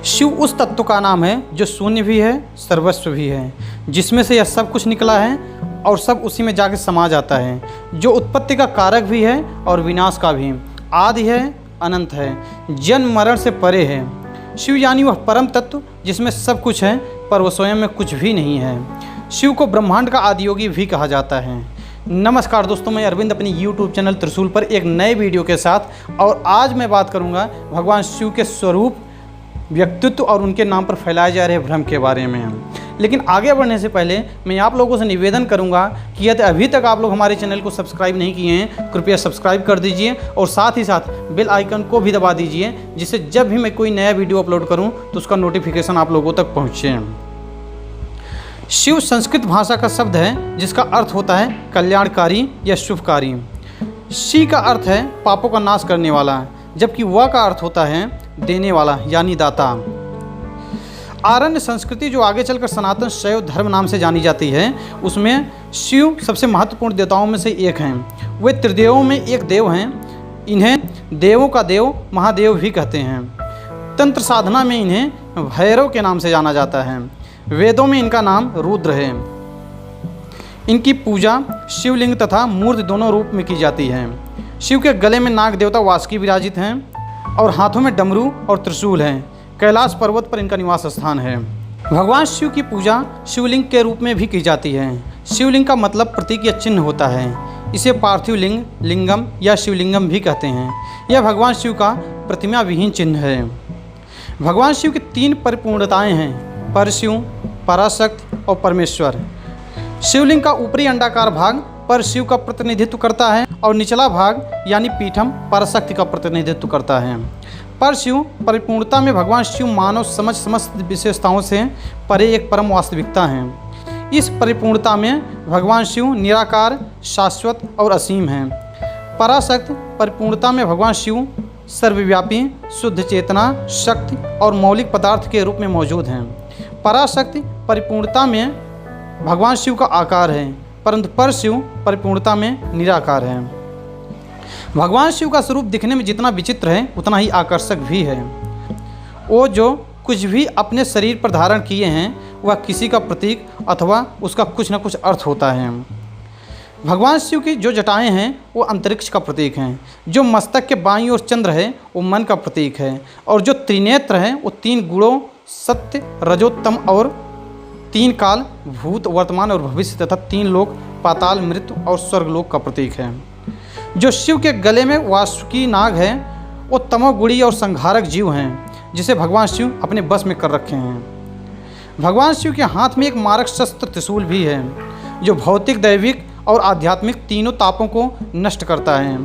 शिव उस तत्व का नाम है जो शून्य भी है, सर्वस्व भी है, जिसमें से यह सब कुछ निकला है और सब उसी में जाके समा जाता है, जो उत्पत्ति का कारक भी है और विनाश का भी, आदि है, अनंत है, जन्म मरण से परे है। शिव यानी वह परम तत्व जिसमें सब कुछ है पर वह स्वयं में कुछ भी नहीं है। शिव को ब्रह्मांड का आदियोगी भी कहा जाता है। नमस्कार दोस्तों, मैं अरविंद अपनी YouTube चैनल त्रिशूल पर एक नए वीडियो के साथ, और आज मैं बात करूंगा भगवान शिव के स्वरूप, व्यक्तित्व और उनके नाम पर फैलाए जा रहे भ्रम के बारे में। लेकिन आगे बढ़ने से पहले मैं आप लोगों से निवेदन करूंगा कि यदि अभी तक आप लोग हमारे चैनल को सब्सक्राइब नहीं किए हैं, कृपया सब्सक्राइब कर दीजिए और साथ ही साथ बेल आइकन को भी दबा दीजिए, जिससे जब भी मैं कोई नया वीडियो अपलोड करूं तो उसका नोटिफिकेशन आप लोगों तक पहुँचे। शिव संस्कृत भाषा का शब्द है जिसका अर्थ होता है कल्याणकारी या शुभकारी। शी का अर्थ है पापों का नाश करने वाला, जबकि व का अर्थ होता है देने वाला यानी दाता। आरण्य संस्कृति जो आगे चलकर सनातन शैव धर्म नाम से जानी जाती है, उसमें शिव सबसे महत्वपूर्ण देवताओं में से एक हैं। वे त्रिदेवों में एक देव हैं। इन्हें देवों का देव महादेव भी कहते हैं। तंत्र साधना में इन्हें भैरव के नाम से जाना जाता है। वेदों में इनका नाम रुद्र है। इनकी पूजा शिवलिंग तथा मूर्ति दोनों रूप में की जाती है। शिव के गले में नाग देवता वासुकी विराजित हैं और हाथों में डमरू और त्रिशूल हैं। कैलाश पर्वत पर इनका निवास स्थान है। भगवान शिव की पूजा शिवलिंग के रूप में भी की जाती है। शिवलिंग का मतलब प्रतीक या चिन्ह होता है। इसे पार्थिव लिंग, लिंगम या शिवलिंगम भी कहते हैं। यह भगवान शिव का प्रतिमा विहीन चिन्ह है। भगवान शिव की तीन परिपूर्णताएं हैं: परशिव, पराशक्ति और परमेश्वर। शिवलिंग का ऊपरी अंडाकार भाग परशिव का प्रतिनिधित्व करता है और निचला भाग यानी पीठम पराशक्ति का प्रतिनिधित्व करता है। परशिव परिपूर्णता में भगवान शिव मानव समझ समस्त विशेषताओं से परे एक परम वास्तविकता है। इस परिपूर्णता में भगवान शिव निराकार, शाश्वत और असीम हैं। पराशक्ति परिपूर्णता में भगवान शिव सर्वव्यापी, शुद्ध चेतना, शक्ति और मौलिक पदार्थ के रूप में मौजूद हैं। पराशक्ति परिपूर्णता में भगवान शिव का आकार है, परंतु परशिव परिपूर्णता में निराकार है। भगवान शिव का स्वरूप दिखने में जितना विचित्र है उतना ही आकर्षक भी है। वो जो कुछ भी अपने शरीर पर धारण किए हैं वह किसी का प्रतीक अथवा उसका कुछ न कुछ अर्थ होता है। भगवान शिव की जो जटाएं हैं वो अंतरिक्ष का प्रतीक हैं। जो मस्तक के बाईं ओर चंद्र है वो मन का प्रतीक है। और जो त्रिनेत्र हैं वो तीन गुणों सत्य, रजोत्तम और तीन काल, भूत, वर्तमान और भविष्य तथा तीन लोक, पाताल, मृत्यु और स्वर्गलोक का प्रतीक है। जो शिव के गले में वासुकी नाग है वो तमोगुणी और संहारक जीव हैं, जिसे भगवान शिव अपने बस में कर रखे हैं। भगवान शिव के हाथ में एक मारक शस्त्र त्रिशूल भी है, जो भौतिक, दैविक और आध्यात्मिक तीनों तापों को नष्ट करता है।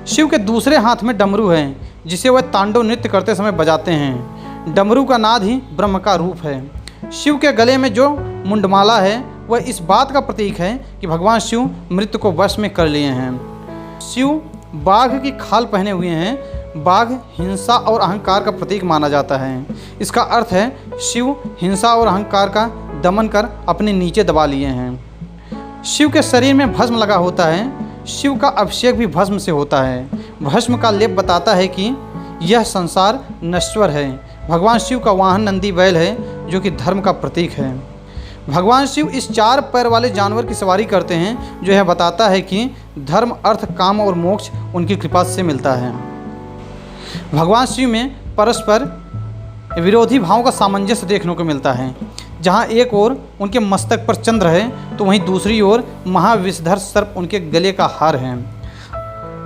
शिव के दूसरे हाथ में डमरू है, जिसे वह तांडव नृत्य करते समय बजाते हैं। डमरू का नाद ही ब्रह्म का रूप है। शिव के गले में जो मुंडमाला है वह इस बात का प्रतीक है कि भगवान शिव मृत्यु को वश में कर लिए हैं। शिव बाघ की खाल पहने हुए हैं। बाघ हिंसा और अहंकार का प्रतीक माना जाता है। इसका अर्थ है शिव हिंसा और अहंकार का दमन कर अपने नीचे दबा लिए हैं। शिव के शरीर में भस्म लगा होता है। शिव का अभिषेक भी भस्म से होता है। भस्म का लेप बताता है कि यह संसार नश्वर है। भगवान शिव का वाहन नंदी बैल है, जो कि धर्म का प्रतीक है। भगवान शिव इस चार पैर वाले जानवर की सवारी करते हैं, जो यह बताता है कि धर्म, अर्थ, काम और मोक्ष उनकी कृपा से मिलता है। भगवान शिव में परस्पर विरोधी भावों का सामंजस्य देखने को मिलता है। जहाँ एक ओर उनके मस्तक पर चंद्र है तो वहीं दूसरी ओर महाविषधर सर्प उनके गले का हार है।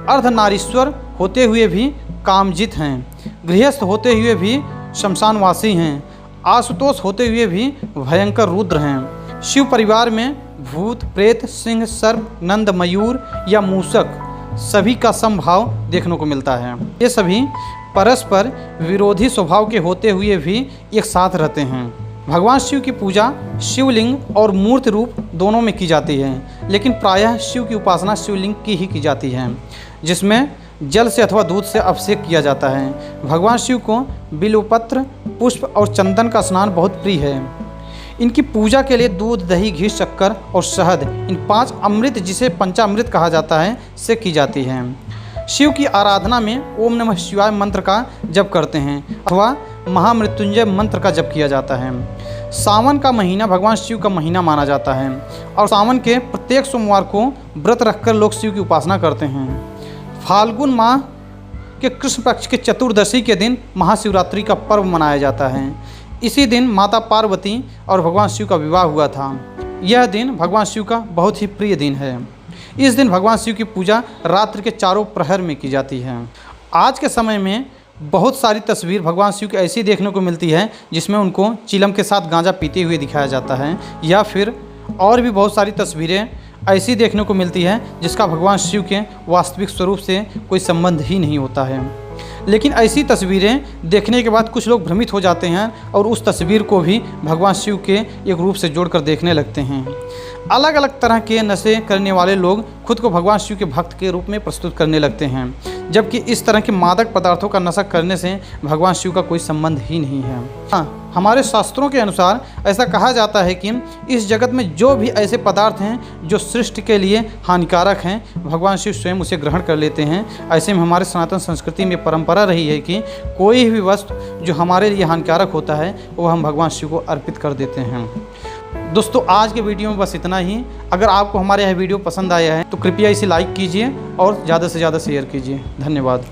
अर्धनारीश्वर होते हुए भी कामजित हैं। गृहस्थ होते हुए भी शमशानवासी हैं। आशुतोष होते हुए भी भयंकर रुद्र हैं। शिव परिवार में भूत, प्रेत, सिंह, सर्प, नंद, मयूर या मूषक सभी का समभाव देखने को मिलता है। ये सभी परस्पर विरोधी स्वभाव के होते हुए भी एक साथ रहते हैं। भगवान शिव की पूजा शिवलिंग और मूर्ति रूप दोनों में की जाती है, लेकिन प्रायः शिव की उपासना शिवलिंग की ही की जाती है, जिसमें जल से अथवा दूध से अभिषेक किया जाता है। भगवान शिव को बिल्वपत्र, पुष्प और चंदन का स्नान बहुत प्रिय है। इनकी पूजा के लिए दूध, दही, घी, शक्कर और शहद, इन 5 अमृत, जिसे पंचामृत कहा जाता है, से की जाती है। शिव की आराधना में ओम नमः शिवाय मंत्र का जप करते हैं अथवा महामृत्युंजय मंत्र का जप किया जाता है। सावन का महीना भगवान शिव का महीना माना जाता है और सावन के प्रत्येक सोमवार को व्रत रखकर लोग शिव की उपासना करते हैं। फाल्गुन माह के कृष्ण पक्ष के चतुर्दशी के दिन महाशिवरात्रि का पर्व मनाया जाता है। इसी दिन माता पार्वती और भगवान शिव का विवाह हुआ था। यह दिन भगवान शिव का बहुत ही प्रिय दिन है। इस दिन भगवान शिव की पूजा रात्रि के चारों प्रहर में की जाती है। आज के समय में बहुत सारी तस्वीर भगवान शिव की ऐसी देखने को मिलती है जिसमें उनको चिलम के साथ गांजा पीते हुए दिखाया जाता है, या फिर और भी बहुत सारी तस्वीरें ऐसी देखने को मिलती है जिसका भगवान शिव के वास्तविक स्वरूप से कोई संबंध ही नहीं होता है। लेकिन ऐसी तस्वीरें देखने के बाद कुछ लोग भ्रमित हो जाते हैं और उस तस्वीर को भी भगवान शिव के एक रूप से जोड़कर देखने लगते हैं। अलग अलग तरह के नशे करने वाले लोग खुद को भगवान शिव के भक्त के रूप में प्रस्तुत करने लगते हैं, जबकि इस तरह के मादक पदार्थों का नशा करने से भगवान शिव का कोई संबंध ही नहीं है। हाँ, हमारे शास्त्रों के अनुसार ऐसा कहा जाता है कि इस जगत में जो भी ऐसे पदार्थ हैं जो सृष्टि के लिए हानिकारक हैं, भगवान शिव स्वयं उसे ग्रहण कर लेते हैं। ऐसे में हमारे सनातन संस्कृति में परंपरा रही है कि कोई भी वस्तु जो हमारे लिए हानिकारक होता है वो हम भगवान शिव को अर्पित कर देते हैं। दोस्तों, आज के वीडियो में बस इतना ही। अगर आपको हमारे यह वीडियो पसंद आया है तो कृपया इसे लाइक कीजिए और ज़्यादा से ज़्यादा शेयर कीजिए। धन्यवाद।